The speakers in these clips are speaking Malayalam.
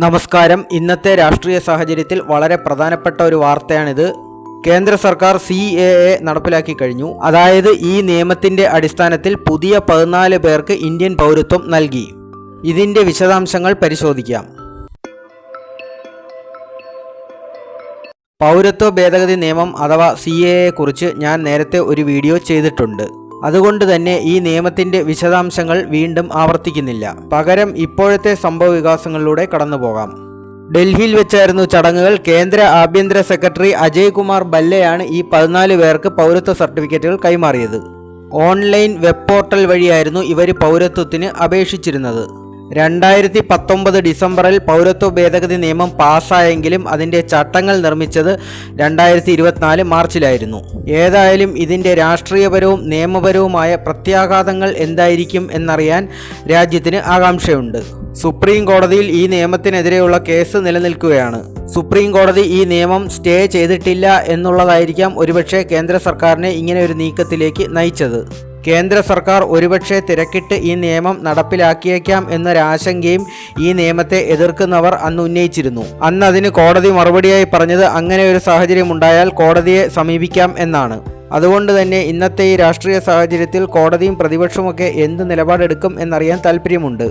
നമസ്കാരം. ഇന്നത്തെ രാഷ്ട്രീയ സാഹചര്യത്തിൽ വളരെ പ്രധാനപ്പെട്ട ഒരു വാർത്തയാണിത്. കേന്ദ്ര സർക്കാർ CAA നടപ്പിലാക്കി കഴിഞ്ഞു. അതായത് ഈ നിയമത്തിന്റെ അടിസ്ഥാനത്തിൽ പുതിയ 14 പേർക്ക് ഇന്ത്യൻ പൗരത്വം നൽകി. ഇതിന്റെ വിശദാംശങ്ങൾ പരിശോധിക്കാം. പൗരത്വ ഭേദഗതി നിയമം അഥവാ CAA കുറിച്ച് ഞാൻ നേരത്തെ ഒരു വീഡിയോ ചെയ്തിട്ടുണ്ട്. അതുകൊണ്ട് തന്നെ ഈ നിയമത്തിന്റെ വിശദാംശങ്ങൾ വീണ്ടും ആവർത്തിക്കുന്നില്ല. പകരം ഇപ്പോഴത്തെ സംഭവ വികാസങ്ങളിലൂടെ കടന്നുപോകാം. ഡൽഹിയിൽ വെച്ചായിരുന്നു ചടങ്ങുകൾ. കേന്ദ്ര ആഭ്യന്തര സെക്രട്ടറി അജയ് കുമാർ ഭല്ലയാണ് ഈ 14 പേർക്ക് പൗരത്വ സർട്ടിഫിക്കറ്റുകൾ കൈമാറിയത്. ഓൺലൈൻ വെബ് പോർട്ടൽ വഴിയായിരുന്നു ഇവർ പൗരത്വത്തിന് അപേക്ഷിച്ചിരുന്നത്. 2019 ഡിസംബറിൽ പൗരത്വ ഭേദഗതി നിയമം പാസ്സായെങ്കിലും അതിൻ്റെ ചട്ടങ്ങൾ നിർമ്മിച്ചത് 2024 മാർച്ചിലായിരുന്നു. ഏതായാലും ഇതിൻ്റെ രാഷ്ട്രീയപരവും നിയമപരവുമായ പ്രത്യാഘാതങ്ങൾ എന്തായിരിക്കും എന്നറിയാൻ രാജ്യത്തിന് ആകാംക്ഷയുണ്ട്. സുപ്രീം കോടതിയിൽ ഈ നിയമത്തിനെതിരെയുള്ള കേസ് നിലനിൽക്കുകയാണ്. സുപ്രീം കോടതി ഈ നിയമം സ്റ്റേ ചെയ്തിട്ടില്ല എന്നുള്ളതായിരിക്കാം ഒരുപക്ഷെ കേന്ദ്ര സർക്കാരിനെ ഇങ്ങനെ ഒരു നീക്കത്തിലേക്ക് നയിച്ചത്. കേന്ദ്ര സർക്കാർ ഒരുപക്ഷെ തിരക്കിട്ട് ഈ നിയമം നടപ്പിലാക്കിയേക്കാം എന്നൊരാശങ്കയും ഈ നിയമത്തെ എതിർക്കുന്നവർ അന്ന് ഉന്നയിച്ചിരുന്നു. അന്ന് അതിന് കോടതി മറുപടിയായി പറഞ്ഞത് അങ്ങനെ ഒരു സാഹചര്യം ഉണ്ടായാൽ കോടതിയെ സമീപിക്കാം എന്നാണ്. അതുകൊണ്ട് തന്നെ ഇന്നത്തെ ഈ രാഷ്ട്രീയ സാഹചര്യത്തിൽ കോടതിയും പ്രതിപക്ഷവുമൊക്കെ എന്ത് നിലപാടെടുക്കും എന്നറിയാൻ താല്പര്യമുണ്ട്.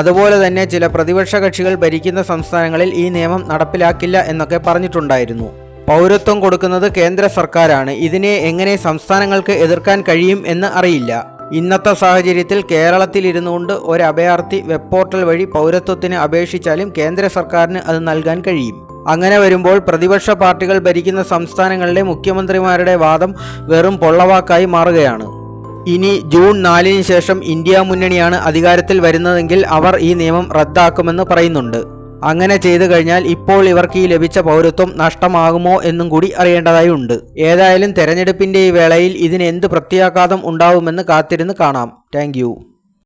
അതുപോലെ തന്നെ ചില പ്രതിപക്ഷ കക്ഷികൾ ഭരിക്കുന്ന സംസ്ഥാനങ്ങളിൽ ഈ നിയമം നടപ്പിലാക്കില്ല എന്നൊക്കെ പറഞ്ഞിട്ടുണ്ടായിരുന്നു. പൗരത്വം കൊടുക്കുന്നത് കേന്ദ്ര സർക്കാരാണ്. ഇതിനെ എങ്ങനെ സംസ്ഥാനങ്ങൾക്ക് എതിർക്കാൻ കഴിയും എന്ന് അറിയില്ല. ഇന്നത്തെ സാഹചര്യത്തിൽ കേരളത്തിൽ ഇരുന്നുകൊണ്ട് ഒരു അഭയാർത്ഥി വെബ് പോർട്ടൽ വഴി പൗരത്വത്തിന് അപേക്ഷിച്ചാലും കേന്ദ്ര സർക്കാരിന് അത് നൽകാൻ കഴിയും. അങ്ങനെ വരുമ്പോൾ പ്രതിപക്ഷ പാർട്ടികൾ ഭരിക്കുന്ന സംസ്ഥാനങ്ങളിലെ മുഖ്യമന്ത്രിമാരുടെ വാദം വെറും പൊള്ളവാക്കായി മാറുകയാണ്. ഇനി ജൂൺ 4 ശേഷം ഇന്ത്യ മുന്നണിയാണ് അധികാരത്തിൽ വരുന്നതെങ്കിൽ അവർ ഈ നിയമം റദ്ദാക്കുമെന്ന് പറയുന്നുണ്ട്. അങ്ങനെ ചെയ്തു കഴിഞ്ഞാൽ ഇപ്പോൾ ഇവർക്ക് ഈ ലഭിച്ച പൗരത്വം നഷ്ടമാകുമോ എന്നും കൂടി അറിയേണ്ടതായി ഉണ്ട്. ഏതായാലും തെരഞ്ഞെടുപ്പിന്റെ ഈ വേളയിൽ ഇതിന് എന്ത് പ്രത്യാഘാതം ഉണ്ടാവുമെന്ന് കാത്തിരുന്ന് കാണാം. താങ്ക്